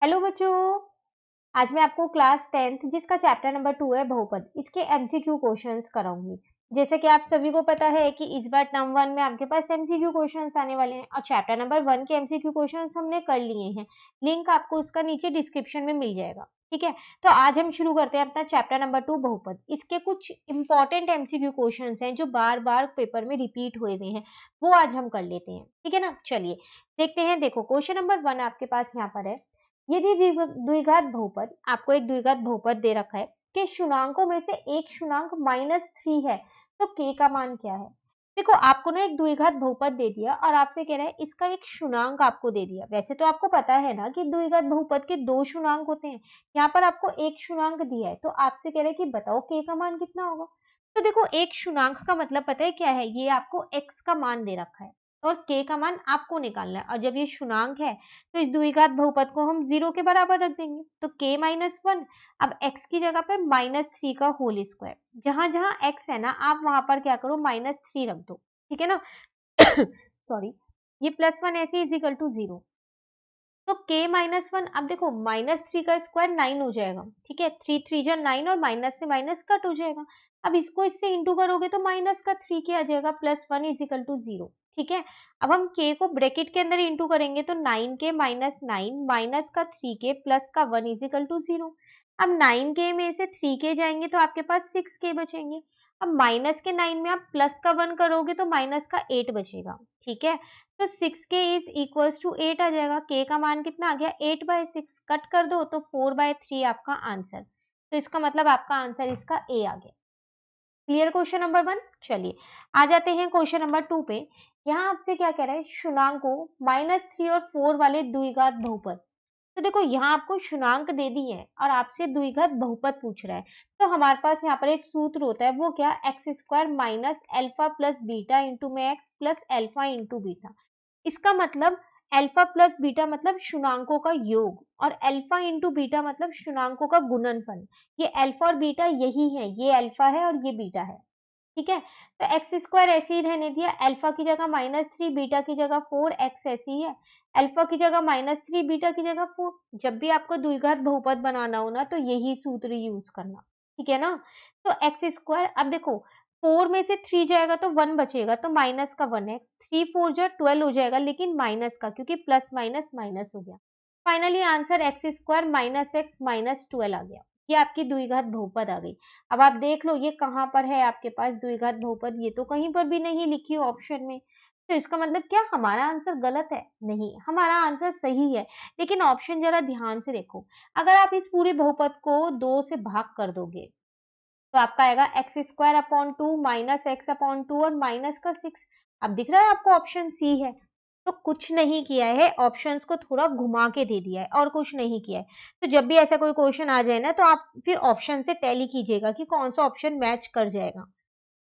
Hello बच्चों, आज मैं आपको क्लास 10th जिसका चैप्टर नंबर 2 है बहुपद, इसके एमसीक्यू क्वेश्चंस कराऊंगी। जैसे कि आप सभी को पता है कि इस बार टर्म 1 में आपके पास एमसीक्यू क्वेश्चंस आने वाले हैं और चैप्टर नंबर 1 के एमसीक्यू क्वेश्चंस हमने कर लिए हैं। लिंक आपको उसका नीचे डिस्क्रिप्शन में मिल जाएगा। ठीक है, तो आज हम शुरू करते हैं अपना चैप्टर नंबर 2 बहुपद। इसके कुछ इंपॉर्टेंट एमसीक्यू क्वेश्चंस हैं जो बार बार पेपर में रिपीट हुए हुए हैं, वो आज हम कर लेते हैं। ठीक है ना, चलिए देखते हैं। देखो क्वेश्चन नंबर 1 आपके पास यहाँ पर है। यदि द्विघात बहुपद, आपको एक द्विघात बहुपद दे रखा है कि शुणांकों में से एक शुणांक -3 है, तो k का मान क्या है? देखो आपको ना एक द्विघात बहुपद दे दिया और आपसे कह रहा है इसका एक शुणांक आपको दे दिया। वैसे तो आपको पता है ना कि द्विघात बहुपद के 2 शुणांक होते हैं, यहाँ पर आपको एक शुणांक दिया है, तो आपसे कह रहा है कि बताओ k का मान कितना होगा। तो देखो एक शुणांक का मतलब पता है क्या है, ये आपको x का मान दे रखा है और k का मान आपको निकालना है। और जब ये शुणांक है तो इस द्विघात बहुपद को हम 0 के बराबर रख देंगे, तो k-1। अब x की जगह पर -3 का होल स्क्वायर, जहां जहां x है ना आप वहां पर क्या करो -3 रख दो। ठीक है ना सॉरी, ये +1 ऐसे इज इक्वल टू 0। तो k-1, अब देखो -3 का स्क्वायर 9 हो जाएगा। ठीक है, 3 3 जा 9 और माइनस से माइनस कट हो जाएगा। अब इसको इससे इंटू करोगे तो माइनस का 3 के आ जाएगा, +1 इज इक्वल टू 0। ठीक है, अब हम k को ब्रैकेट के अंदर इंटू करेंगे तो 9k माइनस 9 माइनस का 3k प्लस का 1 इज इक्वल टू 0। अब 9k में से 3k जाएंगे तो आपके पास 6k बचेंगे। अब माइनस के 9 में आप प्लस का 1 करोगे तो माइनस का 8 बचेगा। ठीक है, तो 6k इज इक्वल्स टू 8 आ जाएगा। k का मान कितना आ गया, 8/6। कट कर दो तो 4/3 आपका आंसर। तो इसका मतलब आपका आंसर इसका ए आ गया। Clear question number 1। चलिए आ जाते हैं क्वेश्चन नंबर 2 पे। यहाँ आपसे क्या कह रहा है, शुणांकों -3 और 4 वाले द्विघात बहुपद। तो देखो यहाँ आपको शुणांक दे दी है और आपसे द्विघात बहुपद पूछ रहा है, तो हमारे पास यहाँ पर एक सूत्र होता है, वो क्या, x² minus alpha plus beta into में x plus alpha into beta. इसका मतलब अल्फा प्लस बीटा मतलब शुणांकों का योग और अल्फा इंटू बीटा मतलब शुणांकों का गुणनफल। ये अल्फा और बीटा यही है, ये अल्फा है और ये बीटा है। ठीक है, तो x² ऐसे ही रहने दिया, अल्फा की जगह -3, बीटा की जगह 4, x ऐसी ही है, अल्फा की जगह -3, बीटा की जगह 4। जब भी आपको द्विघात बहुपद बनाना हो ना तो यही सूत्र यूज करना। ठीक है ना, तो x², अब देखो 4 में से 3 जाएगा तो 1 बचेगा, तो माइनस का 1x, 3 4 जा 12 हो जाएगा, लेकिन माइनस का, क्योंकि प्लस माइनस माइनस हो गया। Finally answer x² minus x minus 12 आ गया। ये आपकी द्विघात बहुपद आ गई। अब आप देख लो ये कहाँ पर है आपके पास द्विघात बहुपद, ये तो कहीं पर भी नहीं लिखी ऑप्शन में। तो इसका मतलब क्या हमारा आंसर गलत है? नहीं, हमारा आंसर सही है। लेकिन ऑप्शन जरा ध्यान से देखो, अगर आप इस पूरे बहुपद को 2 से भाग कर दोगे तो आपका आएगा x² upon 2 minus x upon 2 और माइनस का 6। अब दिख रहा है आपको ऑप्शन सी है, तो कुछ नहीं किया है, ऑप्शंस को थोड़ा घुमा के दे दिया है और कुछ नहीं किया है। तो जब भी ऐसा कोई क्वेश्चन आ जाए ना तो आप फिर ऑप्शन से टैली कीजिएगा कि कौन सा ऑप्शन मैच कर जाएगा।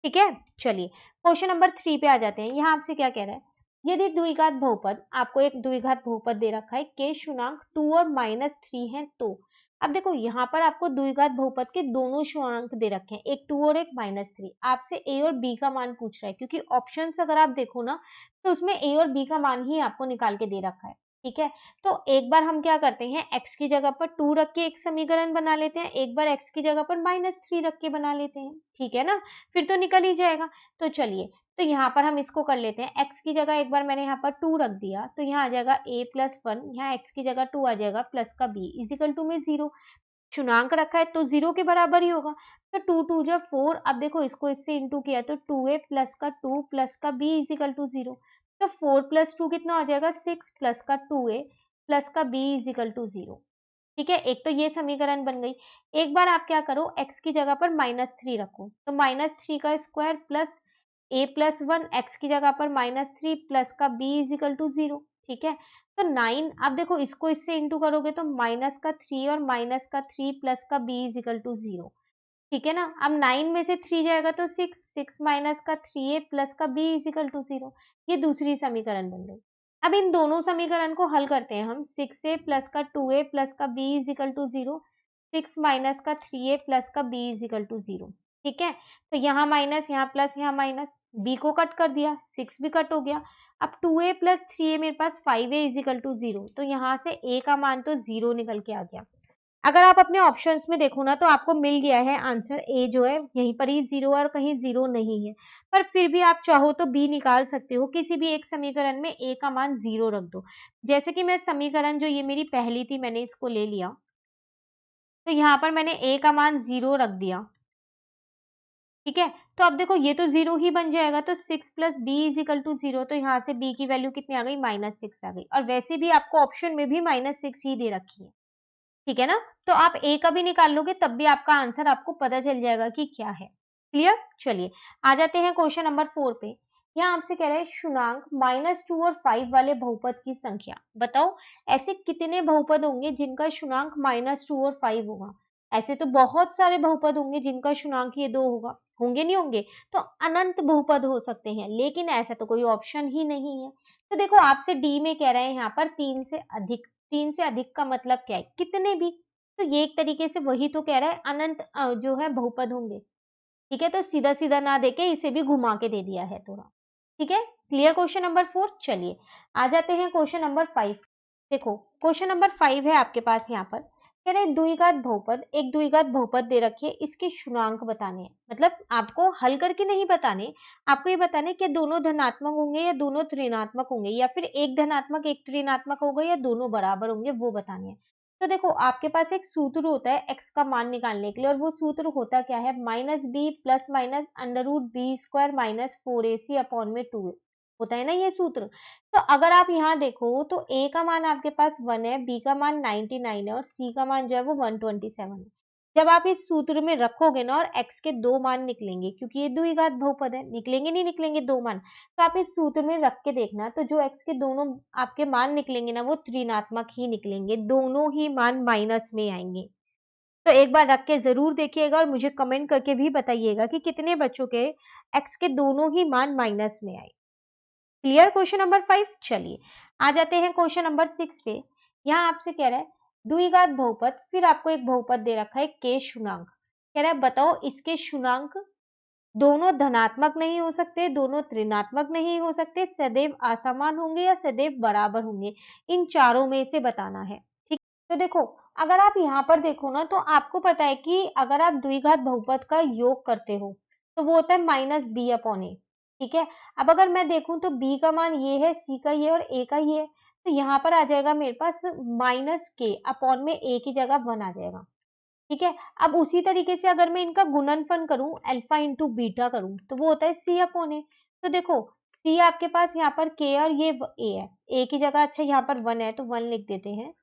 ठीक है, चलिए क्वेश्चन नंबर 3 पे आ जाते हैं। यहाँ आपसे क्या कह रहा है, यदि द्विघात बहुपद, आपको एक द्विघात बहुपद दे रखा है के शुणांक 2 और -3 है, तो अब देखो यहाँ पर आपको द्विघात बहुपद के दोनों शुणांक दे रखे हैं, एक 2 और एक -3। आपसे ए और बी का मान पूछ रहा है, क्योंकि ऑप्शंस अगर आप देखो ना तो उसमें ए और बी का मान ही आपको निकाल के दे रखा है। ठीक है, तो एक बार हम क्या करते हैं, x की जगह पर 2 रख के एक समीकरण बना लेते हैं, एक बार x की जगह पर -3 रख के बना लेते हैं। ठीक है ना, फिर तो निकल ही जाएगा। तो चलिए, तो यहाँ पर हम इसको कर लेते हैं, x की जगह एक बार मैंने यहाँ पर 2 रख दिया तो यहाँ आ जाएगा a प्लस 1, यहाँ x की जगह 2 आ जाएगा प्लस का b इजिकल टू में 0। शुणांक रखा है तो 0 के बराबर ही होगा। तो 2 2 जा 4, अब देखो इसको इससे इंटू किया तो 2a प्लस का 2 प्लस का b इजिकल टू 0। तो 4 प्लस 2 कितना हो जाएगा, 6 प्लस का 2a प्लस का b इजिकल टू 0। ठीक है, एक तो ये समीकरण बन गई। एक बार आप क्या करो, x की जगह पर -3 रखो, तो -3 का square plus a plus 1, x की जगह पर -3 प्लस का b इजिकल टू 0। ठीक है, तो 9, अब देखो इसको इससे इंटू करोगे तो माइनस का 3 और माइनस का 3 प्लस का b इजिकल टू 0। ठीक है ना, अब 9 में से 3 जाएगा तो 6, 6 माइनस का 3a प्लस का b इजिकल टू 0। ये दूसरी समीकरण बन गई। अब इन दोनों समीकरण को हल करते हैं हम, 6a प्लस का 2a प्लस का b इजिकल टू 0, 6 माइनस का 3a प्लस का b इजिकल टू 0। ठीक है, तो यहाँ माइनस, यहाँ प्लस, यहाँ माइनस, b को कट कर दिया, 6 भी कट हो गया। अब 2a प्लस 3a मेरे पास 5a इज इक्वल टू 0, तो यहाँ से a का मान तो 0 निकल के आ गया। अगर आप अपने ऑप्शंस में देखो ना तो आपको मिल गया है आंसर ए जो है यहीं पर ही 0 और कहीं 0 नहीं है, पर फिर भी आप चाहो तो बी निकाल सकते हो। किसी भी एक समीकरण में ए का मान 0 रख दो। जैसे कि मैं समीकरण जो ये मेरी पहली थी मैंने इसको ले लिया, तो यहाँ पर मैंने ए का मान 0 रख दिया। ठीक है, तो अब देखो ये तो 0 ही बन जाएगा, तो 6 plus B is equal to 0, तो यहाँ से बी की वैल्यू कितनी आ गई, -6 आ गई। और वैसे भी आपको ऑप्शन में भी -6 ही दे रखी है। ठीक है ना, तो आप ए का भी निकाल लोगे तब भी आपका आंसर आपको पता चल जाएगा कि क्या है। क्लियर, चलिए आ जाते हैं क्वेश्चन नंबर 4 पे। यहाँ आपसे कह रहे हैं शुनांक -2 और 5 वाले बहुपद की संख्या बताओ। ऐसे कितने बहुपद होंगे जिनका शुनांक -2 और 5 होगा। ऐसे तो बहुत सारे बहुपद होंगे जिनका शुनांक ये 2 होगा, होंगे नहीं होंगे, तो अनंत बहुपद हो सकते हैं, लेकिन ऐसा तो कोई ऑप्शन ही नहीं है। तो देखो आपसे डी में कह रहे हैं यहाँ पर 3 से अधिक। 3 से अधिक का मतलब क्या है, कितने भी। तो ये एक तरीके से वही तो कह रहा है, अनंत जो है बहुपद होंगे। ठीक है, तो सीधा सीधा ना देके इसे भी घुमा के दे दिया है थोड़ा। ठीक है, क्लियर क्वेश्चन नंबर 4। चलिए आ जाते हैं क्वेश्चन नंबर 5। देखो क्वेश्चन नंबर 5 है आपके पास, यहाँ पर कह रहे हैं द्विघात बहुपद, एक द्विघात बहुपद दे रखी है, इसके शुनांक बताने हैं। मतलब आपको हल करके नहीं बताने, आपको ये बताने कि दोनों धनात्मक होंगे या दोनों ऋणात्मक होंगे, या फिर एक धनात्मक एक ऋणात्मक होगा या दोनों बराबर होंगे, वो बताने हैं। तो देखो आपके पास एक सूत्र होता है एक्स का मान निकालने के लिए, और वो सूत्र होता क्या है, -b plus minus √b² -4ac upon में 2a होता है ना ये सूत्र। तो अगर आप यहाँ देखो तो a का मान आपके पास 1 है, b का मान 99 है और c का मान जो है वो 127 है। जब आप इस सूत्र में रखोगे ना और x के दो मान निकलेंगे, क्योंकि ये द्विघात बहुपद है, निकलेंगे नहीं निकलेंगे दो मान, तो आप इस सूत्र में रख के देखना, तो जो x के दोनों आपके मान निकलेंगे ना वो ऋणात्मक ही निकलेंगे, दोनों ही मान माइनस में आएंगे। तो एक बार रख के जरूर देखिएगा और मुझे कमेंट करके भी बताइएगा कि कितने बच्चों के x के दोनों ही मान माइनस में आए। Clear question number 5। चलिए आ जाते हैं क्वेश्चन नंबर 6 पे। यहाँ आपसे कह रहा है द्विघात बहुपद, फिर आपको एक बहुपद दे रखा है के शुनांक। कह रहा है बताओ इसके शुनांक दोनों धनात्मक नहीं हो सकते, दोनों ऋणात्मक नहीं हो सकते, सदैव असमान होंगे या सदैव बराबर होंगे, इन चारों में से बताना है। ठीक, तो देखो अगर आप यहाँ पर देखो ना तो आपको पता है कि अगर आप द्विघात बहुपद का योग करते हो तो वो होता है -b/a। ठीक है, अब अगर मैं देखूं तो b का मान ये है, c का ये और a का ये है, तो यहाँ पर आ जाएगा मेरे पास -k अपॉन में a की जगह 1 आ जाएगा। ठीक है, अब उसी तरीके से अगर मैं इनका गुणनफल करूं, अल्फा इंटू बीटा करूं, तो वो होता है c अपॉन ए। तो देखो c आपके पास यहाँ पर k और ये a है, a की जगह अच्छा यहाँ पर 1 है तो 1 लिख देते हैं।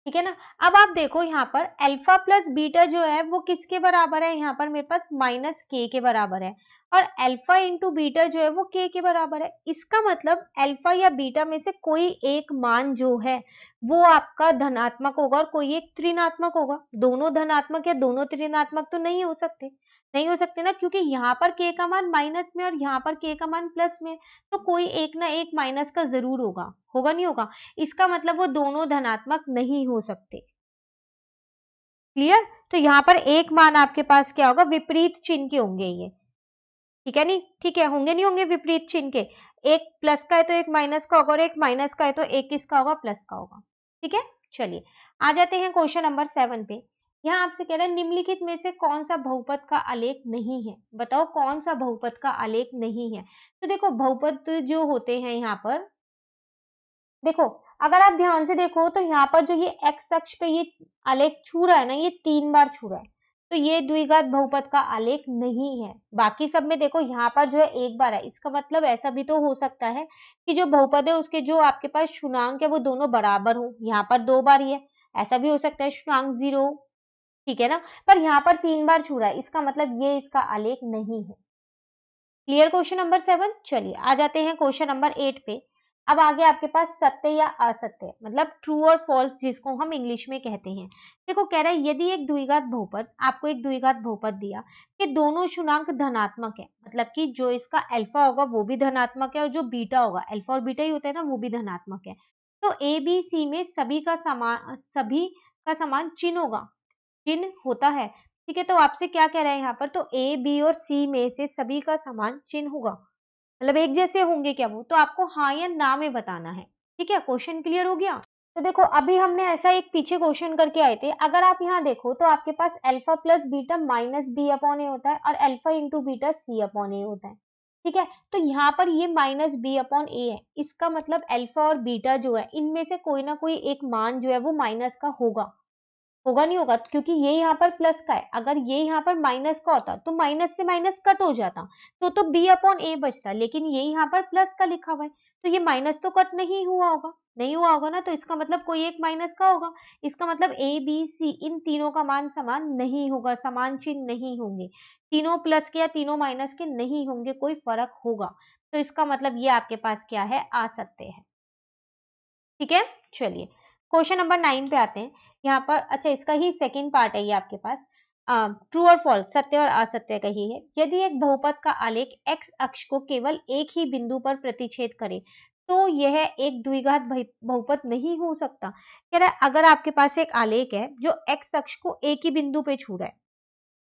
ठीक है ना, अब आप देखो यहाँ पर अल्फा प्लस बीटा जो है वो किसके बराबर है, यहाँ पर मेरे पास -k के बराबर है, और अल्फा इंटू बीटा जो है वो k के बराबर है। इसका मतलब अल्फा या बीटा में से कोई एक मान जो है वो आपका धनात्मक होगा और कोई एक ऋणात्मक होगा। दोनों धनात्मक या दोनों ऋणात्मक तो नहीं हो सकते, नहीं हो सकते ना, क्योंकि यहाँ पर k का मान माइनस में और यहाँ पर k का मान प्लस में, तो कोई एक ना एक माइनस का जरूर होगा, होगा नहीं होगा। इसका मतलब वो दोनों धनात्मक नहीं हो सकते। क्लियर, तो यहाँ पर एक मान आपके पास क्या होगा, विपरीत चिन्ह के होंगे ये। ठीक है नहीं, ठीक है, होंगे नहीं होंगे विपरीत चिन्ह के, एक प्लस का है तो एक माइनस का होगा और एक माइनस का है तो एक किसका होगा, प्लस का होगा। ठीक है, चलिए आ जाते हैं क्वेश्चन नंबर 7 पे। यहाँ आपसे कह रहा है निम्नलिखित में से कौन सा बहुपद का आलेख नहीं है, बताओ कौन सा बहुपद का आलेख नहीं है। तो देखो बहुपद जो होते हैं यहाँ पर, देखो अगर आप ध्यान से देखो तो यहाँ पर जो ये एक्स अक्ष पे ये आलेख छू रहा है ना, ये 3 बार छू रहा है, तो ये द्विघात बहुपद का आलेख नहीं है। बाकी सब में देखो यहाँ पर जो है एक बार है, इसका मतलब ऐसा भी तो हो सकता है कि जो बहुपद है उसके जो आपके पास शुनांक है वो दोनों बराबर हो, यहाँ पर 2 बार ही है, ऐसा भी हो सकता है शुनांक 0। ठीक है ना, पर यहाँ पर 3 बार छू रहा है, इसका मतलब ये इसका आलेख नहीं है। Clear question number 7। चलिए आ जाते हैं क्वेश्चन नंबर 8 पे। अब आगे आपके पास सत्य या असत्य, मतलब ट्रू और फॉल्स जिसको हम इंग्लिश में कहते हैं। देखो कह रहा है यदि एक द्विघात बहुपद, आपको एक द्विघात बहुपद दिया कि दोनों शुनांक धनात्मक है, मतलब कि जो इसका अल्फा होगा वो भी धनात्मक है और जो बीटा होगा, अल्फा और बीटा ही होता है ना, वो भी धनात्मक है, तो ए बी सी में सभी का समान चिन्ह होगा, चिन्ह होता है। ठीक है, तो आपसे क्या कह रहा है यहाँ पर, तो ए, बी और सी में से सभी का समान चिन्ह होगा, मतलब एक जैसे होंगे क्या वो, तो आपको हाँ या ना में बताना है। ठीक है, क्वेश्चन क्लियर हो गया। तो देखो अभी हमने ऐसा एक पीछे क्वेश्चन करके आए थे, अगर आप यहाँ देखो तो आपके पास alpha plus beta minus b upon a होता है और alpha into beta c upon a होता है। ठीक है, तो यहाँ पर ये माइनस बी अपॉन ए है, इसका मतलब अल्फा और बीटा जो है इनमें से कोई ना कोई एक मान जो है वो माइनस का होगा। होगा नहीं होगा, क्योंकि ये यहाँ पर प्लस का है, अगर ये यहाँ पर माइनस का होता तो माइनस से माइनस कट हो जाता, तो बी अपॉन ए बचता, लेकिन ये यहाँ पर प्लस का लिखा हुआ है, तो ये माइनस तो कट नहीं हुआ होगा, नहीं हुआ होगा ना, तो इसका मतलब कोई एक माइनस का होगा, इसका मतलब ए बी सी इन तीनों का मान समान नहीं होगा, समान चिन्ह नहीं होंगे, तीनों प्लस के या तीनों माइनस के नहीं होंगे, कोई फर्क होगा, तो इसका मतलब ये आपके पास क्या है, आ सकते हैं। ठीक है, चलिए क्वेश्चन नंबर 9 पे आते हैं। यहाँ पर अच्छा इसका ही सेकंड पार्ट है ये आपके पास, ट्रू और फॉल्स, सत्य और असत्य कही है। यदि एक बहुपद का आलेख एक्स अक्ष को केवल एक ही बिंदु पर प्रतिच्छेद करे तो यह एक द्विघात बहुपद नहीं हो सकता। कह रहा है अगर आपके पास एक आलेख है जो एक्स अक्ष को एक ही बिंदु पे छू रहा है,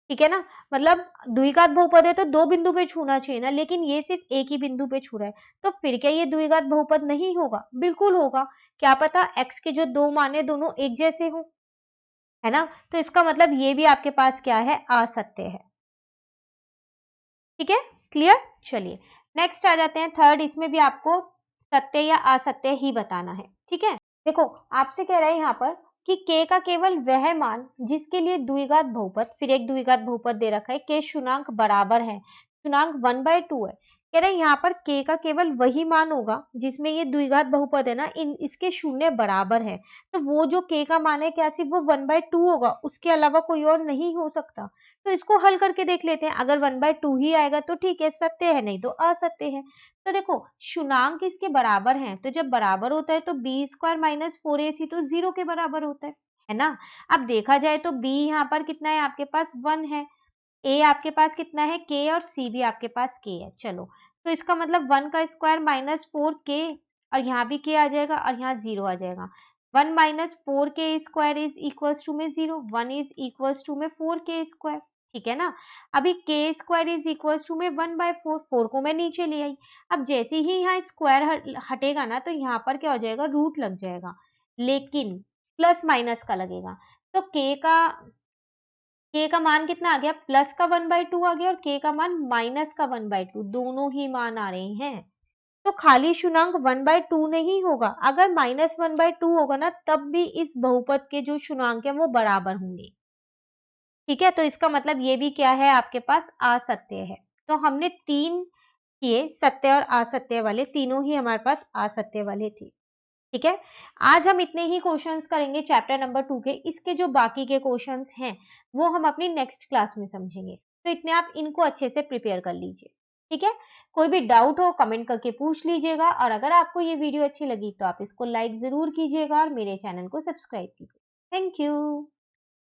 ठीक है ना, मतलब द्विघात बहुपद है तो दो बिंदु पे छूना चाहिए ना, लेकिन ये सिर्फ एक ही बिंदु पे छू रहा है, तो फिर क्या ये द्विघात बहुपद नहीं होगा? बिल्कुल होगा। क्या पता x के जो दो मान है दोनों एक जैसे हो, है ना, तो इसका मतलब ये भी आपके पास क्या है, असत्य है। ठीक है, क्लियर। चलिए नेक्स्ट आ जाते हैं थर्ड, इसमें भी आपको सत्य या असत्य ही बताना है। ठीक है, देखो आपसे कह रहा है यहाँ पर कि k का केवल वह मान जिसके लिए द्विघात बहुपद, फिर एक द्विघात बहुपद दे रखा है, k शून्यंक बराबर है, शून्यंक 1/2 है। कह रहे हैं यहाँ पर k का केवल वही मान होगा जिसमें ये द्विघात बहुपद है ना, इसके शून्य बराबर है, तो वो जो k का मान है क्या सिर्फ वो 1/2 होगा, उसके अलावा कोई और नहीं हो सकता। तो इसको हल करके देख लेते हैं, अगर 1/2 ही आएगा तो ठीक है, सत्य है, नहीं तो असत्य है। तो देखो शून्यंक इसके बराबर हैं, तो जब बराबर होता है तो बी स्क्वायर माइनस 4ac तो 0 के बराबर होता है ना। अब देखा जाए तो b यहाँ पर कितना है, आपके पास 1 है, a आपके पास कितना है, k, और c भी आपके पास k है। चलो तो इसका मतलब 1 का स्क्वायर माइनस 4k, और यहाँ भी k आ जाएगा और यहाँ 0 आ जाएगा। 1 minus 4k square is equals to में 0, 1 इज इक्वल्स टू में 4k स्क्वायर, ठीक है ना। अभी k square is equals to में 1/4, 4 को मैं नीचे ले आई। अब जैसे ही यहाँ स्क्वायर हटेगा ना तो यहाँ पर क्या हो जाएगा, रूट लग जाएगा, लेकिन प्लस माइनस का लगेगा, तो k का मान कितना आ गया, प्लस का 1/2 आ गया, और k का मान माइनस का 1/2, दोनों ही मान आ रहे हैं। तो खाली शून्यंक 1/2 नहीं होगा, अगर माइनस 1/2 होगा ना तब भी इस बहुपद के जो शून्यंक है वो बराबर होंगे। ठीक है, तो इसका मतलब ये भी क्या है, आपके पास असत्य है। तो हमने 3 किए, सत्य और असत्य वाले, तीनों ही हमारे पास असत्य वाले थे। ठीक है, आज हम इतने ही क्वेश्चंस करेंगे चैप्टर नंबर 2 के, इसके जो बाकी के क्वेश्चंस हैं वो हम अपनी नेक्स्ट क्लास में समझेंगे, तो इतने आप इनको अच्छे से प्रिपेयर कर लीजिए। ठीक है, कोई भी डाउट हो कमेंट करके पूछ लीजिएगा, और अगर आपको ये वीडियो अच्छी लगी तो आप इसको लाइक जरूर कीजिएगा और मेरे चैनल को सब्सक्राइब कीजिए। Thank you.